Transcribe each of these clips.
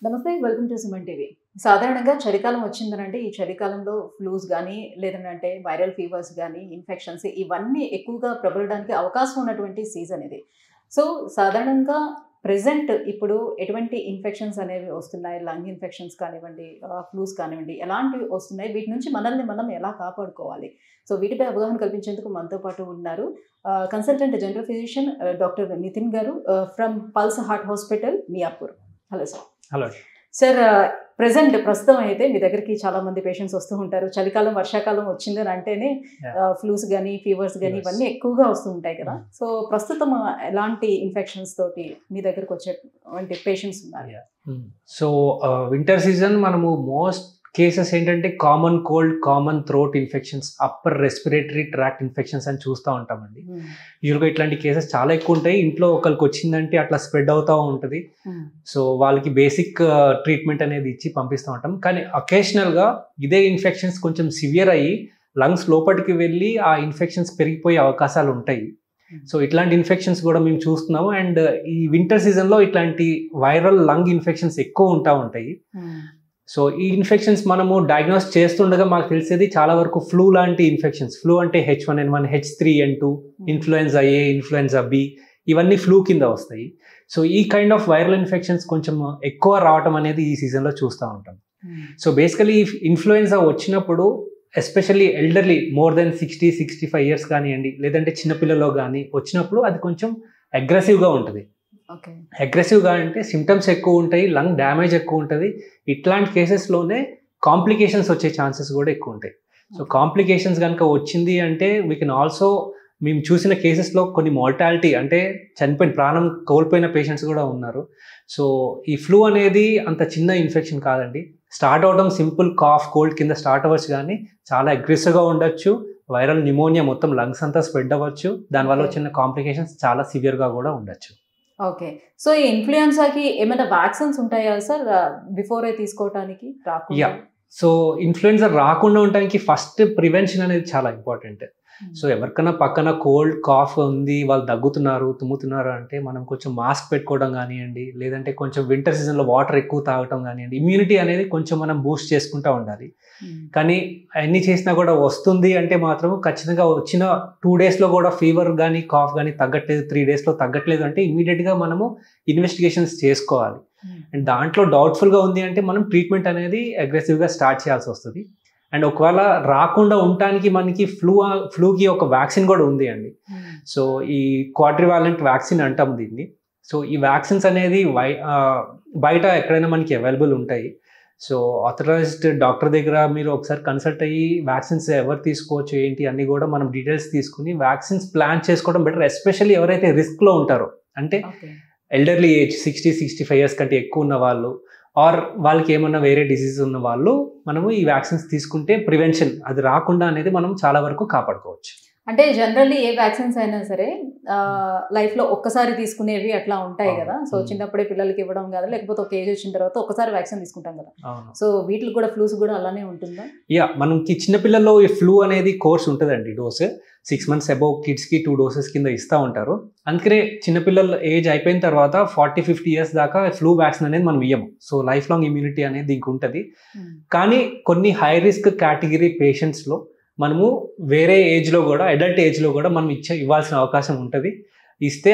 నమస్తే. Welcome to Suman TV. సాధారణంగా చలికాలం వచ్చిందనంటే, ఈ చలికాలంలో ఫ్లూస్ గానీ, లేదనంటే వైరల్ ఫీవర్స్ గానీ, ఇన్ఫెక్షన్స్ ఇవన్నీ ఎక్కువగా ప్రబలడానికి అవకాశం ఉన్నటువంటి సీజన్ ఇది. సో, సాధారణంగా ప్రెజెంట్ ఇప్పుడు ఎటువంటి ఇన్ఫెక్షన్స్ అనేవి వస్తున్నాయి? లంగ్ ఇన్ఫెక్షన్స్ కానివ్వండి, ఫ్లూస్ కానివ్వండి, ఎలాంటివి వస్తున్నాయి? వీటి నుంచి మనల్ని మనం ఎలా కాపాడుకోవాలి? సో, వీటిపై అవగాహన కల్పించేందుకు మనతో పాటు ఉన్నారు consultant general physician doctor Nitin గారు from Pulse Heart Hospital, Miyapur. Hello sir. Hello sir. ప్రస్తుతం అయితే మీ దగ్గరికి చాలా మంది పేషెంట్స్ వస్తూ ఉంటారు. చలికాలం, వర్షాకాలం వచ్చిందని అంటేనే ఫ్లూస్ కానీ, ఫీవర్స్ కానీ ఇవన్నీ ఎక్కువగా వస్తూ ఉంటాయి కదా. సో ప్రస్తుతం ఎలాంటి ఇన్ఫెక్షన్స్ తోటి మీ దగ్గరకు వచ్చేటువంటి పేషెంట్స్ ఉన్నారు? సో వింటర్ సీజన్ మనము మోస్ట్ కేసెస్ ఏంటంటే common cold, common throat infections, upper respiratory tract infections అని చూస్తూ ఉంటామండి. యూజువల్గా ఇట్లాంటి కేసెస్ చాలా ఎక్కువ ఉంటాయి. ఇంట్లో ఒకరికి వచ్చిందంటే అట్లా స్ప్రెడ్ అవుతూ ఉంటుంది. సో వాళ్ళకి బేసిక్ ట్రీట్మెంట్ అనేది ఇచ్చి పంపిస్తూ ఉంటాం. కానీ అకేషనల్గా ఇదే ఇన్ఫెక్షన్స్ కొంచెం సివియర్ అయ్యి లంగ్స్ లోపలికి వెళ్ళి ఆ ఇన్ఫెక్షన్స్ పెరిగిపోయే అవకాశాలు ఉంటాయి. సో ఇట్లాంటి ఇన్ఫెక్షన్స్ కూడా మేము చూస్తున్నాము. అండ్ ఈ వింటర్ సీజన్లో ఇట్లాంటి వైరల్ లంగ్ ఇన్ఫెక్షన్స్ ఎక్కువ ఉంటాయి. సో ఈ ఇన్ఫెక్షన్స్ మనము డయాగ్నోస్ చేస్తుండగా మాకు తెలిసేది చాలా వరకు ఫ్లూ లాంటి ఇన్ఫెక్షన్స్. ఫ్లూ అంటే H1N1, H3N2, influenza A, influenza B, ఇవన్నీ ఫ్లూ కింద వస్తాయి. సో ఈ కైండ్ ఆఫ్ వైరల్ ఇన్ఫెక్షన్స్ కొంచెం ఎక్కువ రావటం అనేది ఈ సీజన్లో చూస్తూ ఉంటాం. సో బేసికలీ ఇన్ఫ్లుయెన్జా వచ్చినప్పుడు especially elderly more than 60-65 years కానివ్వండి, లేదంటే చిన్నపిల్లలో కానీ వచ్చినప్పుడు అది కొంచెం అగ్రెసివ్గా ఉంటుంది. అగ్రెసివ్గా అంటే సిమ్టమ్స్ ఎక్కువ ఉంటాయి, లంగ్ డ్యామేజ్ ఎక్కువ ఉంటుంది. ఇట్లాంటి కేసెస్లోనే కాంప్లికేషన్స్ వచ్చే ఛాన్సెస్ కూడా ఎక్కువ ఉంటాయి. సో కాంప్లికేషన్స్ కనుక వచ్చింది అంటే వీ కెన్ ఆల్సో, మేము చూసిన కేసెస్లో కొన్ని మార్టాలిటీ అంటే ప్రాణం కోల్పోయిన పేషెంట్స్ కూడా ఉన్నారు. సో ఈ ఫ్లూ అనేది అంత చిన్న ఇన్ఫెక్షన్ కాదండి. స్టార్ట్ అవడం సింపుల్ కాఫ్, కోల్డ్ కింద స్టార్ట్ అవ్వచ్చు, కానీ చాలా అగ్రెసివ్గా ఉండొచ్చు. వైరల్ న్యూమోనియా మొత్తం లంగ్స్ అంతా స్ప్రెడ్ అవ్వచ్చు. దానివల్ల వచ్చిన కాంప్లికేషన్స్ చాలా సివియర్గా కూడా ఉండొచ్చు. ఓకే. సో ఈ ఇన్ఫ్లుయెన్జాకి ఏమైనా వ్యాక్సిన్స్ ఉంటాయా సార్ బిఫోరే తీసుకోవడానికి? సో ఇన్ఫ్లుయెన్జా రాకుండా ఉండడానికి ఫస్ట్ ప్రివెన్షన్ అనేది చాలా ఇంపార్టెంట్. సో ఎవరికైనా పక్కన కోల్డ్, కాఫ్ ఉంది, వాళ్ళు దగ్గుతున్నారు, తుమ్ముతున్నారు అంటే మనం కొంచెం మాస్క్ పెట్టుకోవడం కానివ్వండి, లేదంటే కొంచెం వింటర్ సీజన్లో వాటర్ ఎక్కువ తాగటం కానివ్వండి, ఇమ్యూనిటీ అనేది కొంచెం మనం బూస్ట్ చేసుకుంటూ ఉండాలి. కానీ అన్నీ చేసినా కూడా వస్తుంది అంటే మాత్రం ఖచ్చితంగా వచ్చిన 2 డేస్లో కూడా ఫీవర్ కానీ, కాఫ్ కానీ తగ్గట్లేదు, 3 డేస్లో తగ్గట్లేదు అంటే ఇమీడియట్గా మనము ఇన్వెస్టిగేషన్స్ చేసుకోవాలి. అండ్ దాంట్లో డౌట్ఫుల్గా ఉంది అంటే మనం ట్రీట్మెంట్ అనేది అగ్రెసివ్గా స్టార్ట్ చేయాల్సి వస్తుంది. అండ్ ఒకవేళ రాకుండా ఉండటానికి మనకి ఫ్లూకి ఒక వ్యాక్సిన్ కూడా ఉంది అండి. సో ఈ క్వాడ్రివాలెంట్ వ్యాక్సిన్ అంటాం దీన్ని. సో ఈ వ్యాక్సిన్స్ అనేది బయట ఎక్కడైనా మనకి అవైలబుల్ ఉంటాయి. సో ఆథరైజ్డ్ డాక్టర్ దగ్గర మీరు ఒకసారి కన్సల్ట్ అయ్యి వ్యాక్సిన్స్ ఎవరు తీసుకోవచ్చు ఏంటి అన్నీ కూడా మనం డీటెయిల్స్ తీసుకుని వ్యాక్సిన్స్ ప్లాన్ చేసుకోవడం బెటర్. ఎస్పెషల్లీ ఎవరైతే రిస్క్లో ఉంటారో, అంటే ఎల్డర్లీ ఏజ్ 60-65 ఇయర్స్ కంటే ఎక్కువ ఉన్న వాళ్ళు, ఆర్ వాళ్ళకి ఏమన్నా వేరే డిసీజ్ ఉన్న వాళ్ళు మనము ఈ వ్యాక్సిన్స్ తీసుకుంటే ప్రివెన్షన్ అది రాకుండా అనేది మనం చాలా వరకు కాపాడుకోవచ్చు. అంటే జనరల్లీ ఏ వ్యాక్సిన్స్ అయినా సరే లైఫ్లో ఒక్కసారి తీసుకునేవి అట్లా ఉంటాయి కదా. సో చిన్నప్పుడే పిల్లలకి ఇవ్వడం కదా, లేకపోతే ఒక ఏజ్ వచ్చిన తర్వాత ఒకసారి వ్యాక్సిన్ తీసుకుంటాం కదా. సో వీటికి కూడా ఫ్లూస్ కూడా అలానే ఉంటుందా? మనకి చిన్నపిల్లల్లో ఈ ఫ్లూ అనేది కోర్స్ ఉంటుందండి. డోస్ 6 months అబౌవ్ కిడ్స్కి 2 doses కింద ఇస్తూ ఉంటారు. అందుకనే చిన్నపిల్లల ఏజ్ అయిపోయిన తర్వాత 40-50 ఇయర్స్ దాకా ఫ్లూ వ్యాక్సిన్ అనేది మనం ఇవ్వము. సో లైఫ్ లాంగ్ ఇమ్యూనిటీ అనేది దీనికి ఉంటుంది. కానీ కొన్ని హై రిస్క్ కేటగిరీ పేషెంట్స్లో మనము వేరే ఏజ్లో కూడా, అడల్ట్ ఏజ్లో కూడా మనం ఇవ్వాల్సిన అవకాశం ఉంటుంది. ఇస్తే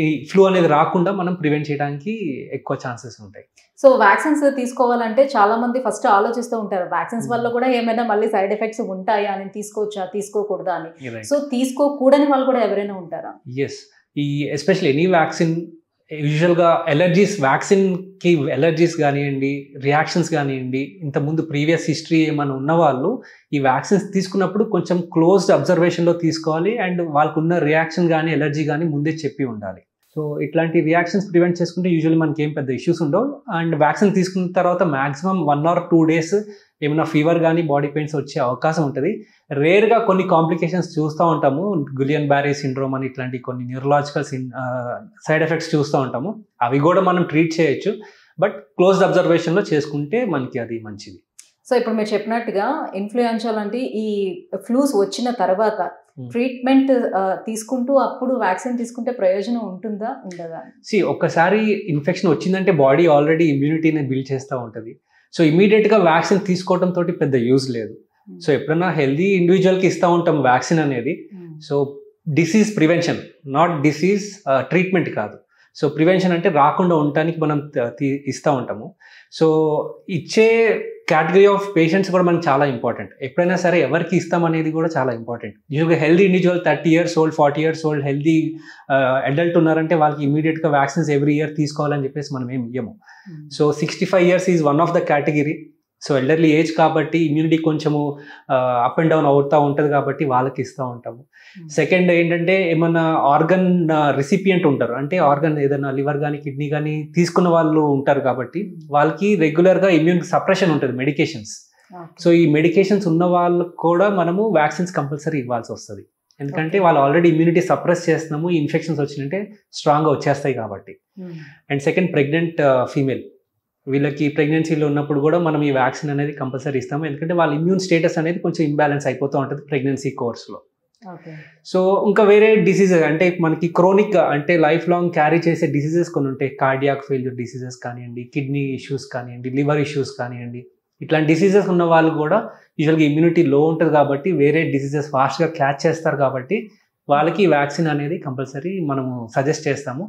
ఈ ఫ్లూ అనేది రాకుండా మనం ప్రివెంట్ చేయడానికి ఎక్కువ ఛాన్సెస్ ఉంటాయి. సో వ్యాక్సిన్స్ తీసుకోవాలంటే చాలా మంది ఫస్ట్ ఆలోచిస్తూ ఉంటారు, వ్యాక్సిన్స్ వల్ల కూడా ఏమైనా మళ్ళీ సైడ్ ఎఫెక్ట్స్ ఉంటాయా, నేను తీసుకోవచ్చా తీసుకోకూడదా అని. సో తీసుకోకూడని వాళ్ళు కూడా ఎవరైనా ఉంటారా? ఈ ఎస్పెషల్లీ ఎనీ వ్యాక్సిన్ యూజువల్గా వ్యాక్సిన్కి ఎలర్జీస్ కానివ్వండి, రియాక్షన్స్ కానివ్వండి, ఇంతకుముందు ప్రీవియస్ హిస్టరీ ఏమైనా ఉన్నవాళ్ళు ఈ వ్యాక్సిన్స్ తీసుకున్నప్పుడు కొంచెం క్లోజ్డ్ అబ్జర్వేషన్లో తీసుకోవాలి. అండ్ వాళ్ళకు ఉన్న రియాక్షన్ కానీ, ఎలర్జీ కానీ ముందే చెప్పి ఉండాలి. సో ఇట్లాంటి రియాక్షన్స్ ప్రివెంట్ చేసుకుంటే యూజువల్లీ మనకి ఏం పెద్ద ఇష్యూస్ ఉండవు. అండ్ వ్యాక్సిన్ తీసుకున్న తర్వాత మ్యాక్సిమం 1 or 2 days ఏమైనా ఫీవర్ కానీ, బాడీ పెయిన్స్ వచ్చే అవకాశం ఉంటుంది. రేర్గా కొన్ని కాంప్లికేషన్స్ చూస్తూ ఉంటాము, గులియన్ బ్యారీ సిండ్రోమ్ అని ఇట్లాంటి కొన్ని న్యూరలాజికల్ సైడ్ ఎఫెక్ట్స్ చూస్తూ ఉంటాము. అవి కూడా మనం ట్రీట్ చేయొచ్చు, బట్ క్లోజ్డ్ అబ్జర్వేషన్లో చేసుకుంటే మనకి అది మంచిది. సో ఇప్పుడు మీరు చెప్పినట్టుగా ఇన్ఫ్లుయెన్జా లాంటి ఈ ఫ్లూస్ వచ్చిన తర్వాత ట్రీట్మెంట్ తీసుకుంటూ అప్పుడు వ్యాక్సిన్ తీసుకుంటే ప్రయోజనం ఉంటుందా ఉండదా? ఒక్కసారి ఇన్ఫెక్షన్ వచ్చిందంటే బాడీ ఆల్రెడీ ఇమ్యూనిటీని బిల్డ్ చేస్తూ ఉంటుంది. సో ఇమీడియట్గా వ్యాక్సిన్ తీసుకోవడం తోటి పెద్ద యూజ్ లేదు. సో ఎప్పుడైనా హెల్దీ ఇండివిజువల్కి ఇస్తూ ఉంటాం వ్యాక్సిన్ అనేది. So disease prevention, not disease treatment కాదు. సో ప్రివెన్షన్ అంటే రాకుండా ఉండటానికి మనం ఇస్తూ ఉంటాము. సో ఇచ్చే కేటగిరీ ఆఫ్ పేషెంట్స్ కూడా మనకి చాలా ఇంపార్టెంట్. ఎప్పుడైనా సరే ఎవరికి ఇస్తామనేది కూడా చాలా ఇంపార్టెంట్. యూజువల్గా healthy individual 30 years old 40 years old healthy adult ఉన్నారంటే వాళ్ళకి ఇమీడియట్గా వ్యాక్సిన్స్ ఎవ్రీ ఇయర్ తీసుకోవాలని చెప్పేసి మనం ఏమి ఇయ్యము. So 65 years is one of the category. So elderly age కాబట్టి ఇమ్యూనిటీ కొంచెము అప్ అండ్ డౌన్ అవుతూ ఉంటుంది కాబట్టి వాళ్ళకి ఇస్తూ ఉంటాము. సెకండ్ ఏంటంటే ఏమన్నా ఆర్గన్ రిసిపియంట్ ఉంటారు, అంటే ఆర్గన్ ఏదైనా లివర్ కానీ కిడ్నీ కానీ తీసుకున్న వాళ్ళు ఉంటారు కాబట్టి వాళ్ళకి రెగ్యులర్గా ఇమ్యూన్ సప్రెషన్ ఉంటుంది, మెడికేషన్స్. సో ఈ మెడికేషన్స్ ఉన్న వాళ్ళకు కూడా మనము వ్యాక్సిన్స్ కంపల్సరీ ఇవ్వాల్సి వస్తుంది. ఎందుకంటే వాళ్ళు ఆల్రెడీ ఇమ్యూనిటీ సప్రెస్ చేస్తున్నాము, ఈ ఇన్ఫెక్షన్స్ వచ్చినంటే స్ట్రాంగ్గా వచ్చేస్తాయి కాబట్టి. అండ్ సెకండ్ ప్రెగ్నెంట్ ఫీమేల్, వీళ్ళకి ప్రెగ్నెన్సీలో ఉన్నప్పుడు కూడా మనం ఈ వ్యాక్సిన్ అనేది కంపల్సరీ ఇస్తాము. ఎందుకంటే వాళ్ళ ఇమ్యూన్ స్టేటస్ అనేది కొంచెం ఇంబ్యాలెన్స్ అయిపోతూ ఉంటుంది ప్రెగ్నెన్సీ కోర్స్లో. సో ఇంకా వేరే డిసీజెస్ అంటే మనకి క్రోనిక్ అంటే లైఫ్ లాంగ్ క్యారీ చేసే డిసీజెస్ కొన్ని ఉంటాయి. కార్డియాక్ ఫెయిల్యూర్ డిసీజెస్ కానివ్వండి, కిడ్నీ ఇష్యూస్ కానివ్వండి, లివర్ ఇష్యూస్ కానివ్వండి, ఇట్లాంటి డిసీజెస్ ఉన్న వాళ్ళు కూడా యూజువల్గా ఇమ్యూనిటీ లో ఉంటుంది కాబట్టి వేరే డిసీజెస్ ఫాస్ట్గా క్యాచ్ చేస్తారు కాబట్టి వాళ్ళకి వ్యాక్సిన్ అనేది కంపల్సరీ మనము సజెస్ట్ చేస్తాము.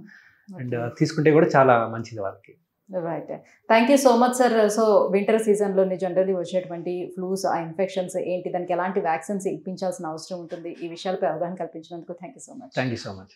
అండ్ తీసుకుంటే కూడా చాలా మంచిది వాళ్ళకి. Right, thank you so much sir. So winter సీజన్లోని జనరల్లీ వచ్చేటువంటి ఫ్లూస్, ఆ ఇన్ఫెక్షన్స్ ఏంటి, దానికి ఎలాంటి వ్యాక్సిన్స్ ఇప్పించాల్సిన అవసరం ఉంటుంది, ఈ విషయాలపై అవగాహన కల్పించినందుకు thank you so much. Thank you so much.